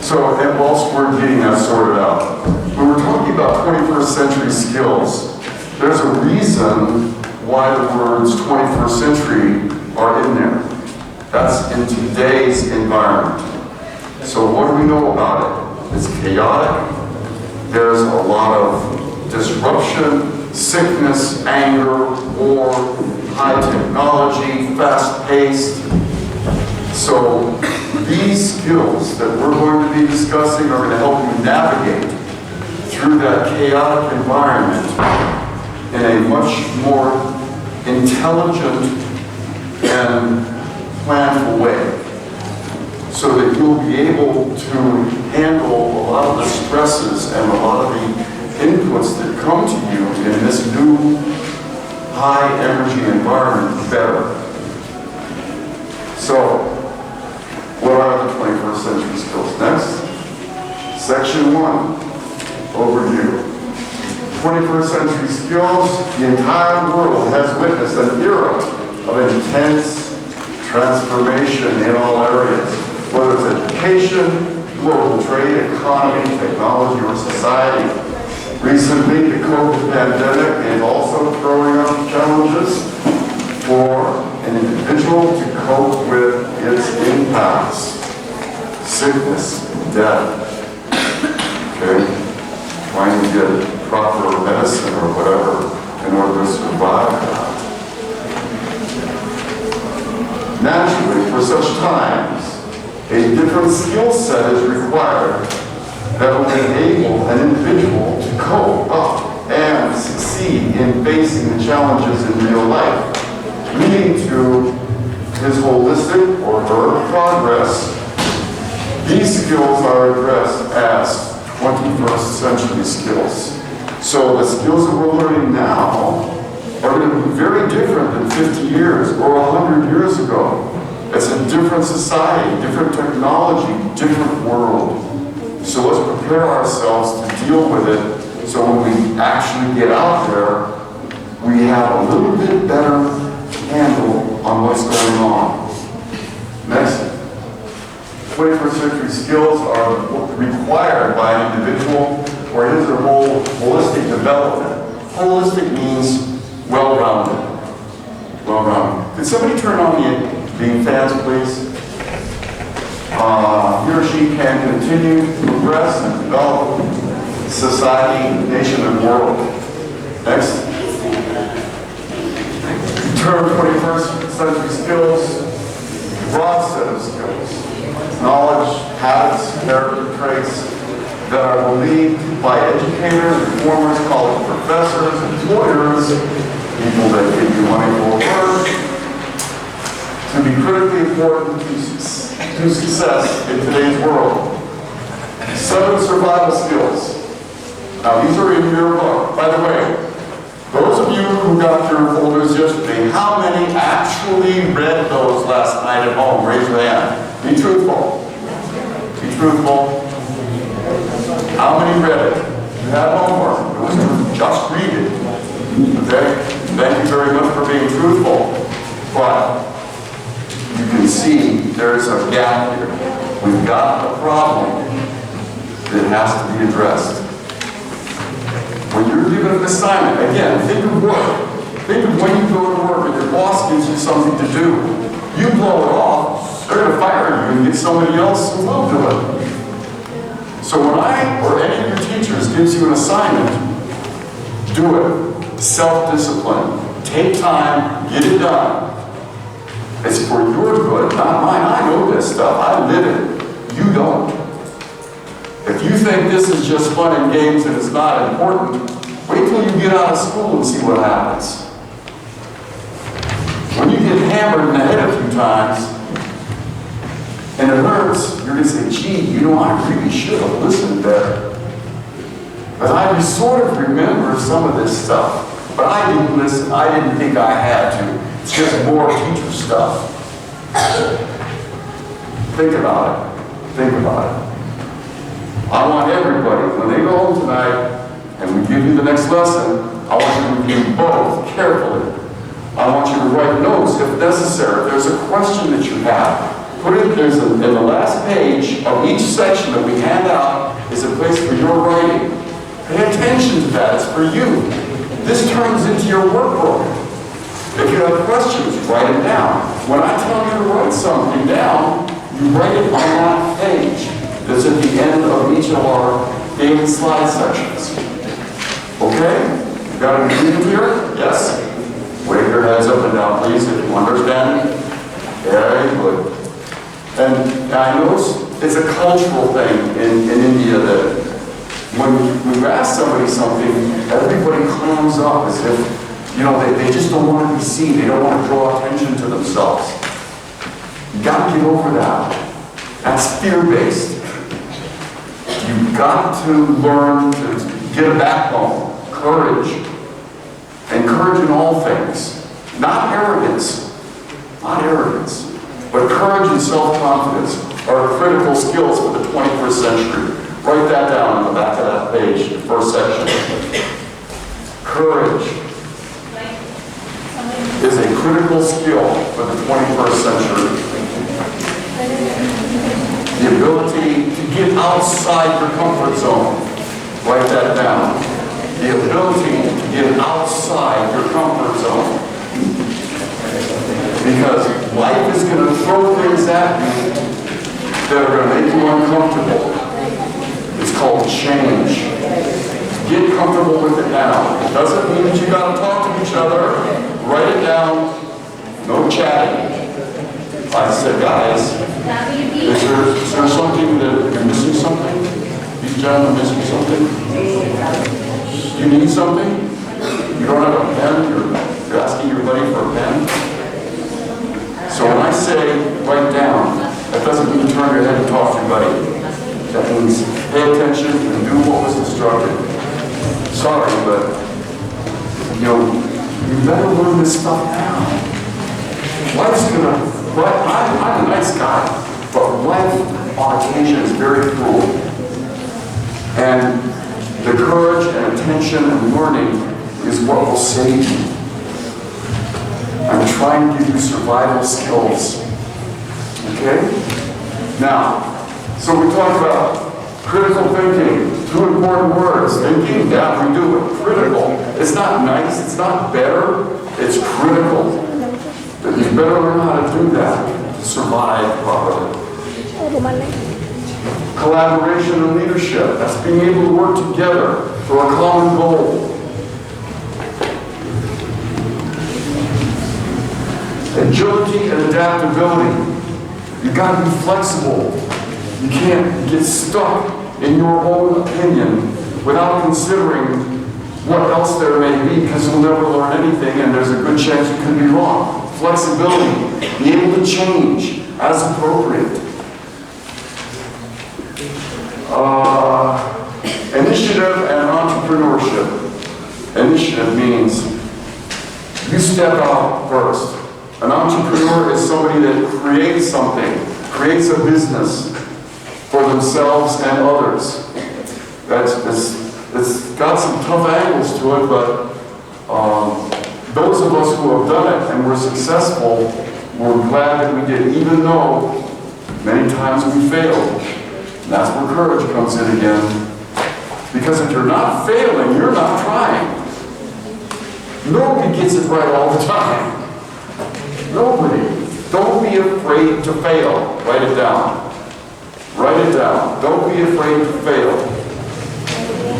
So, and whilst we're getting that sorted out, when we're talking about 21st century skills, there's a reason why the words 21st century are in there. That's in today's environment. So what do we know about it? It's chaotic. There's a lot of disruption, sickness, anger, war, high technology, fast-paced. So these skills that we're going to be discussing are going to help you navigate through that chaotic environment in a much more intelligent and planful way, so that you'll be able to handle a lot of the stresses and a lot of the inputs that come to you in this new high energy environment better. So, what are the 21st century skills? Next, section 1, overview. 21st century skills, the entire world has witnessed an era of intense transformation in all areas, whether it's education, global trade, economy, technology, or society. Recently, the COVID pandemic is also throwing up challenges for an individual to cope with its impacts. Sickness, death, okay? Trying to get proper medicine or whatever in order to survive that. Naturally, for such times, a different skill set is required that will enable an individual to cope up and succeed in facing the challenges in real life, leading to his holistic or her progress. These skills are addressed as 21st century skills. So the skills that we're learning now are going to be very different than 50 years or 100 years ago. It's a different society, different technology, different world. So let's prepare ourselves to deal with it, so when we actually get out there, we have a little bit better handle on what's going on. Next. 21st century skills are required by an individual for his or her holistic development. Holistic means well-rounded. Well-rounded. Could somebody turn on the fans, please? He or she can continue to progress and develop society, nation, and world. Next. Term 21st century skills, broad set of skills. Knowledge, habits, character traits that are believed by educators, reformers, college professors, employers, people that give you money for work, to be critically important to success in today's world. 7 survival skills. Now these are in your book. By the way, those of you who got your folders yesterday, how many actually read those last night at home? Raise your hand. Be truthful. Be truthful. How many read it? You had homework. It was just read it. Okay? Thank you very much for being truthful. But you can see there's a gap here. We've got a problem that has to be addressed. When you're given an assignment, again, think of work. Think of when you go to work and your boss gives you something to do. You blow it off, they're going to fire you and get somebody else who will do it. So when I or any of your teachers gives you an assignment, do it. Self-discipline. Take time, get it done. It's for your good, not mine. I know this stuff. I live it. You don't. If you think this is just fun and games and it's not important, wait till you get out of school and see what happens. When you get hammered in the head a few times, and it hurts, you're going to say, gee, you know, I really should have listened better. But I sort of remember some of this stuff. But I didn't listen. I didn't think I had to. It's just more teacher stuff. Think about it. Think about it. I want everybody, when they go home tonight, and we give you the next lesson, I want you to review both carefully. I want you to write notes if necessary. If there's a question that you have, put it in the last page of each section that we hand out is a place for your writing. Pay attention to that, it's for you. This turns into your workbook. If you have questions, write them down. When I tell you to write something down, you write it on that page that's at the end of each of our daily slide sections. Okay? You got an agreement here? Yes? Wave your heads up and down, please, if you understand. Very good. And I notice it's a cultural thing in India that when you ask somebody something, everybody clams up as if, you know, they just don't want to be seen. They don't want to draw attention to themselves. You got to get over that. That's fear-based. You've got to learn to get a backbone, courage, and courage in all things. Not arrogance, but courage and self-confidence are critical skills for the 21st century. Write that down on the back of that page, the first section. Courage is a critical skill for the 21st century. The ability to get outside your comfort zone. Write that down. The ability to get outside your comfort zone. Because life is going to throw things at you that are going to make you uncomfortable. It's called change. Get comfortable with it now. It doesn't mean that you got to talk to each other. Write it down. No chatting. I said, guys, is there something that you're missing something? These gentlemen missing something? You need something? You don't have a pen? You're asking your buddy for a pen? So when I say write down, that doesn't mean turn your head and talk to your buddy. That means pay attention and do what was instructed. Sorry, but you better learn this stuff now. Life's I'm a nice guy, but life on occasion is very cruel. And the courage and attention and learning is what will save you. I'm trying to give you survival skills. Okay? Now, so we talked about critical thinking. Two important words. Thinking, yeah, we do it. Critical. It's not nice, it's not better, it's critical. But you better learn how to do that to survive properly. Collaboration and leadership. That's being able to work together for a common goal. Agility and adaptability. You've got to be flexible. You can't get stuck in your own opinion without considering what else there may be, because you'll never learn anything and there's a good chance you could be wrong. Flexibility, be able to change as appropriate. Initiative and entrepreneurship. Initiative means you step out first. An entrepreneur is somebody that creates something, creates a business for themselves and others. It's got some tough angles to it, but those of us who have done it and were successful, we're glad that we did, even though many times we failed. And that's where courage comes in again. Because if you're not failing, you're not trying. Nobody gets it right all the time. Nobody. Don't be afraid to fail. Write it down. Write it down. Don't be afraid to fail.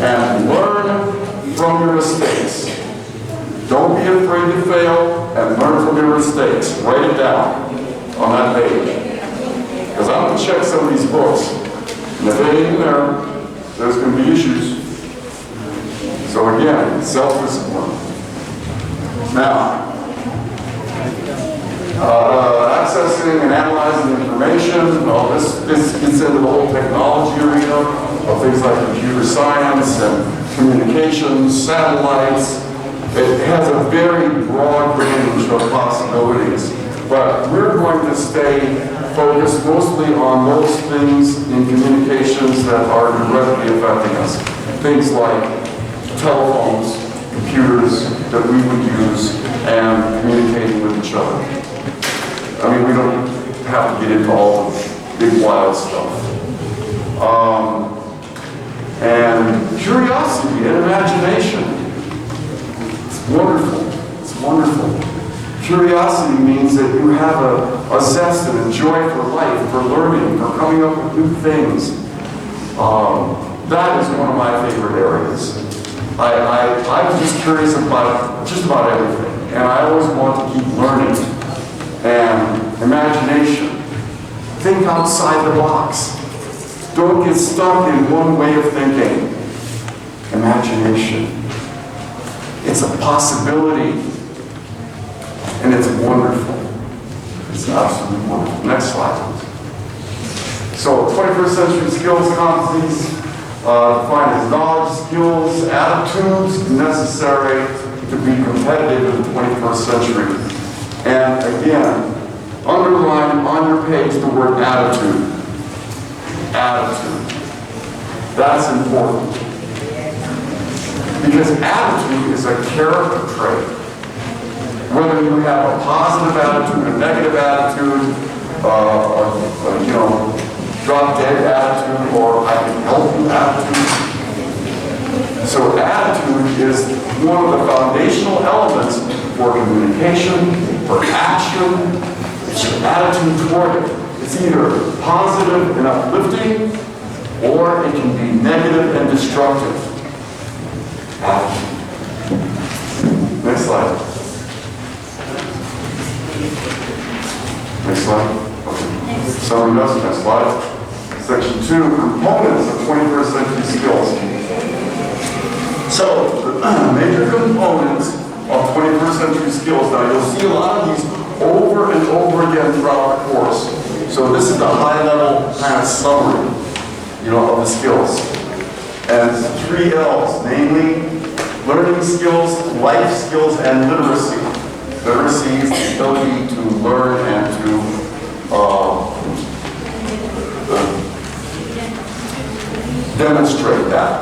And learn from your mistakes. Don't be afraid to fail and learn from your mistakes. Write it down on that page. Because I'm going to check some of these books. And if they ain't in there, there's going to be issues. So again, self-discipline. Now, accessing and analyzing information, well, this gets into the whole technology arena of things like computer science and communications, satellites. It has a very broad range of possibilities. But we're going to stay focused mostly on those things in communications that are directly affecting us. Things like telephones, computers that we would use, and communicating with each other. I mean, we don't have to get into all the big wild stuff. and curiosity and imagination. It's wonderful. It's wonderful. Curiosity means that you have a zest and a joy for life, for learning, for coming up with new things. That is one of my favorite areas. I'm just curious about just about everything, and I always want to keep learning. And imagination. Think outside the box. Don't get stuck in one way of thinking. Imagination. It's a possibility, and it's wonderful. It's absolutely wonderful. Next slide, please. So, 21st century skills, competencies, defined as knowledge, skills, attitudes necessary to be competitive in the 21st century. And again, underline on your page the word attitude. Attitude. That's important. Because attitude is a character trait. Whether you have a positive attitude, a negative attitude, drop dead attitude, or I can help you attitude. So attitude is one of the foundational elements for communication, for action. It's your attitude toward it. It's either positive and uplifting, or it can be negative and destructive. Attitude. Next slide. Next slide. Okay. Summary does. Next slide. Section 2, components of 21st century skills. So, the major components of 21st century skills. Now, you'll see a lot of these over and over again throughout the course. So this is the high-level kind of summary, of the skills. And it's 3 L's, namely learning skills, life skills, and literacy. Literacy is the ability to learn and to demonstrate that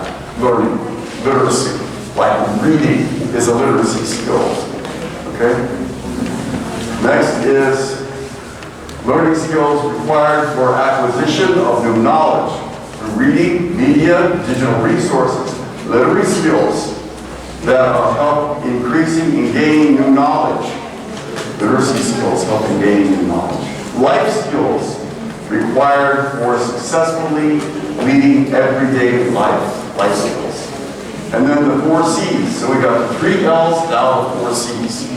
learning. Literacy, like reading, is a literacy skill. Okay? Next is learning skills required for acquisition of new knowledge through reading, media, digital resources. Literary skills that help increasing and gaining new knowledge. Literacy skills help in gaining new knowledge. Life skills required for successfully leading everyday life. Life skills. And then the 4 C's. So we got the 3 L's, now the 4 C's.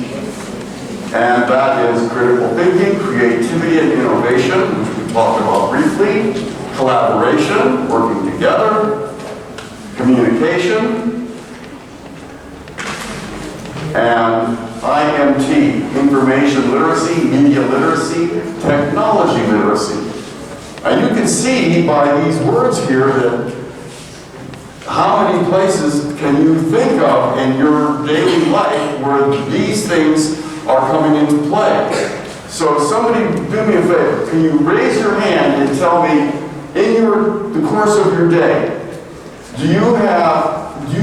And that is critical thinking, creativity, and innovation, which we talked about briefly. Collaboration, working together. Communication. And IMT, information literacy, media literacy, technology literacy. And you can see by these words here that how many places can you think of in your daily life where these things are coming into play? So somebody do me a favor. Can you raise your hand and tell me, in the course of your day, do you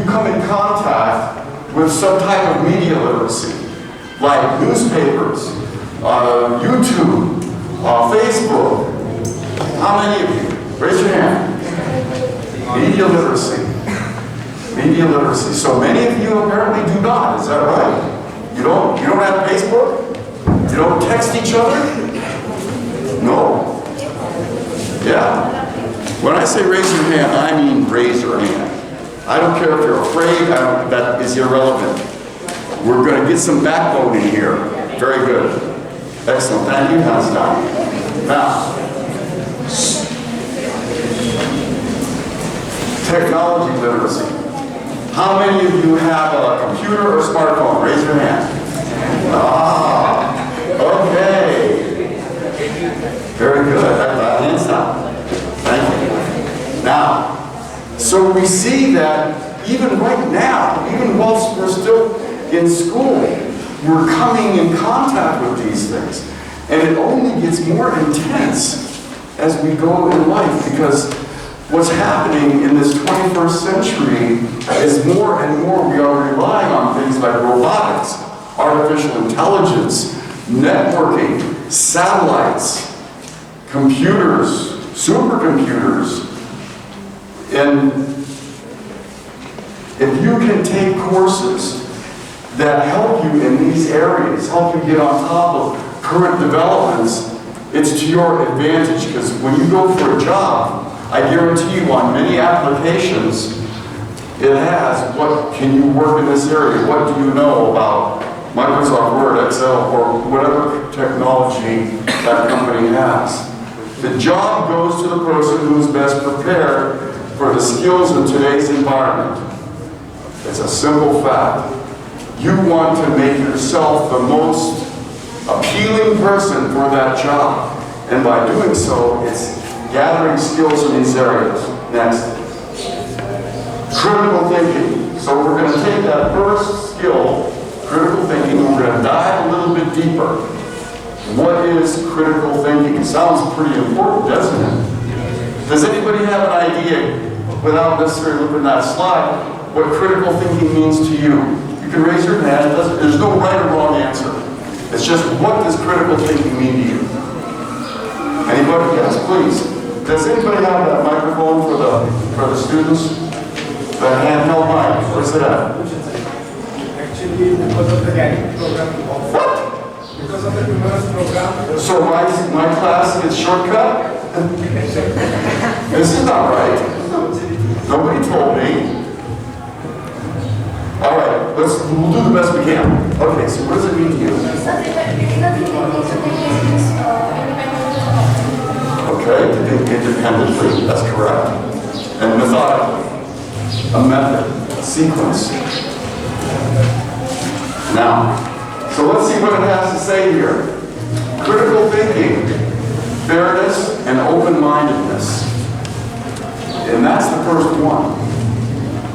come in contact with some type of media literacy? Like newspapers, YouTube, Facebook. How many of you? Raise your hand. Media literacy. Media literacy. So many of you apparently do not. Is that right? You don't have Facebook? You don't text each other? No. Yeah. When I say raise your hand, I mean raise your hand. I don't care if you're afraid. That is irrelevant. We're going to get some backbone in here. Very good. Excellent. Thank you, hands down. Now, technology literacy. How many of you have a computer or smartphone? Raise your hand. Okay. Very good. Hands down. Thank you. Now, so we see that even right now, even whilst we're still in school, we're coming in contact with these things. And it only gets more intense as we go in life, because what's happening in this 21st century is more and more we are relying on things like robotics, artificial intelligence, networking, satellites, computers, supercomputers, And if you can take courses that help you in these areas, help you get on top of current developments, it's to your advantage, because when you go for a job, I guarantee you on many applications, it has, what can you work in this area? What do you know about Microsoft Word, Excel, or whatever technology that company has? The job goes to the person who's best prepared for the skills in today's environment. It's a simple fact. You want to make yourself the most appealing person for that job. And by doing so, it's gathering skills in these areas. Next. Critical thinking. So we're going to take that first skill, critical thinking, and we're going to dive a little bit deeper. What is critical thinking? It sounds pretty important, doesn't it? Does anybody have an idea, without necessarily looking at that slide, what critical thinking means to you? You can raise your hand. There's no right or wrong answer. It's just, what does critical thinking mean to you? Anybody? Yes, please. Does anybody have that microphone for the students? The handheld mic. Where's it at? Actually, because of the guiding program. What? Because of the numerous program. So my class gets shortcut? This is not right. Nobody told me. All right, we'll do the best we can. Okay, so what does it mean to you? Okay, to think independently, that's correct. And methodically. A method, a sequence. Now, so let's see what it has to say here. Critical thinking, fairness, and open-mindedness. And that's the first one.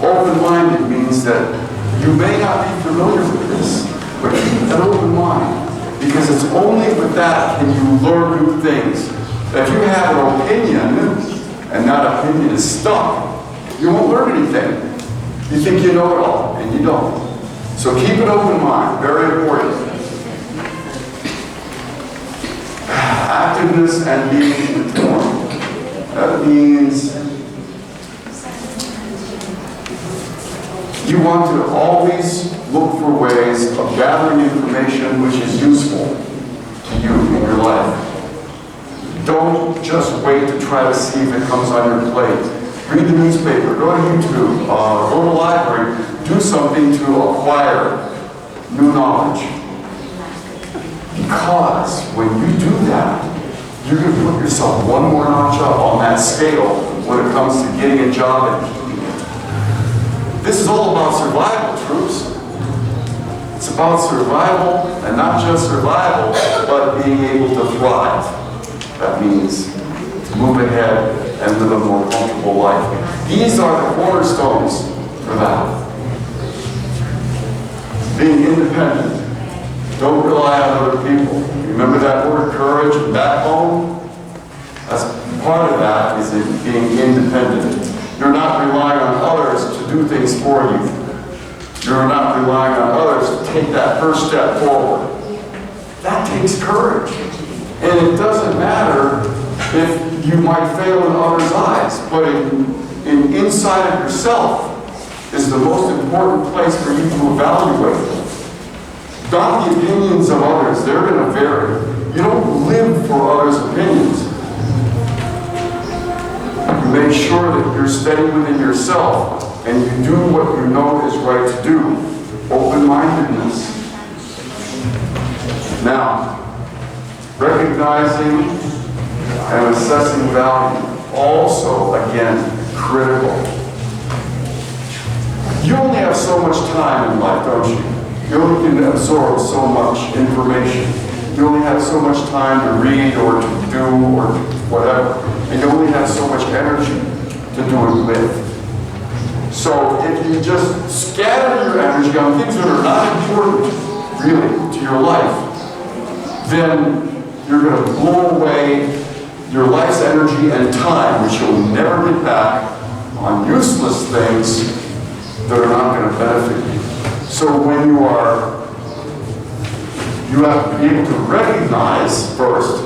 Open-minded means that you may not be familiar with this, but keep an open mind. Because it's only with that can you learn new things. If you have an opinion, and that opinion is stuck, you won't learn anything. You think you know it all, and you don't. So keep an open mind, very important. Activeness and being informed. That means you want to always look for ways of gathering information which is useful to you in your life. Don't just wait to try to see if it comes on your plate. Read the newspaper, go to YouTube, go to the library, do something to acquire new knowledge. Because when you do that, you're going to put yourself one more notch up on that scale when it comes to getting a job and keeping it. This is all about survival, troops. It's about survival, and not just survival, but being able to thrive. That means to move ahead and live a more comfortable life. These are the cornerstones for that. Being independent. Don't rely on other people. Remember that word courage and backbone? That's part of that is in being independent. You're not relying on others to do things for you. You're not relying on others to take that first step forward. That takes courage. And it doesn't matter if you might fail in others' eyes, but inside of yourself is the most important place for you to evaluate. Not the opinions of others, they're going to vary. You don't live for others' opinions. You make sure that you're steady within yourself and you do what you know is right to do. Open-mindedness. Now, recognizing and assessing value. Also, again, critical. You only have so much time in life, don't you? You only can absorb so much information. You only have so much time to read or to do or whatever. And you only have so much energy to do it with. So if you just scatter your energy on things that are not important, really, to your life, then you're going to blow away your life's energy and time, which you'll never get back, on useless things that are not going to benefit you. So when you have to be able to recognize first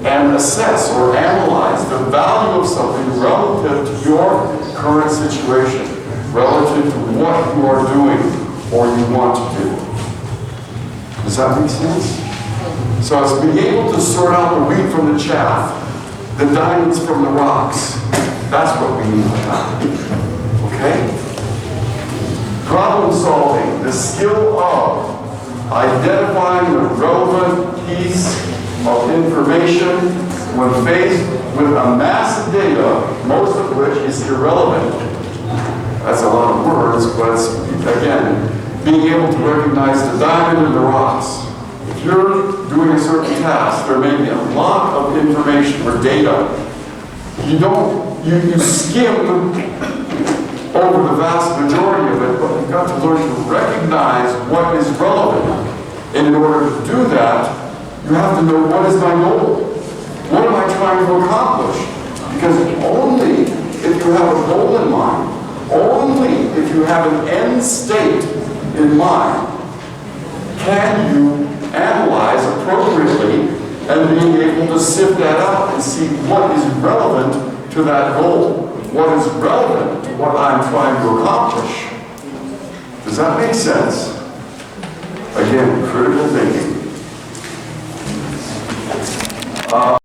and assess or analyze the value of something relative relative to your current situation, relative to what you are doing or you want to do. Does that make sense? So it's being able to sort out the wheat from the chaff, the diamonds from the rocks. That's what we need to have. Okay? Problem solving, the skill of identifying the relevant piece of information when faced with a mass of data, most of which is irrelevant. That's a lot of words, but it's, again, being able to recognize the diamond and the rocks. If you're doing a certain task, there may be a lot of information or data. You skim over the vast majority of it, but you've got to learn to recognize what is relevant. And in order to do that, you have to know, what is my goal? What am I trying to accomplish? Because only if you have a goal in mind, only if you have an end state in mind, can you analyze appropriately and being able to sift that out and see what is relevant to that goal, what is relevant to what I'm trying to accomplish. Does that make sense? Again, critical thinking.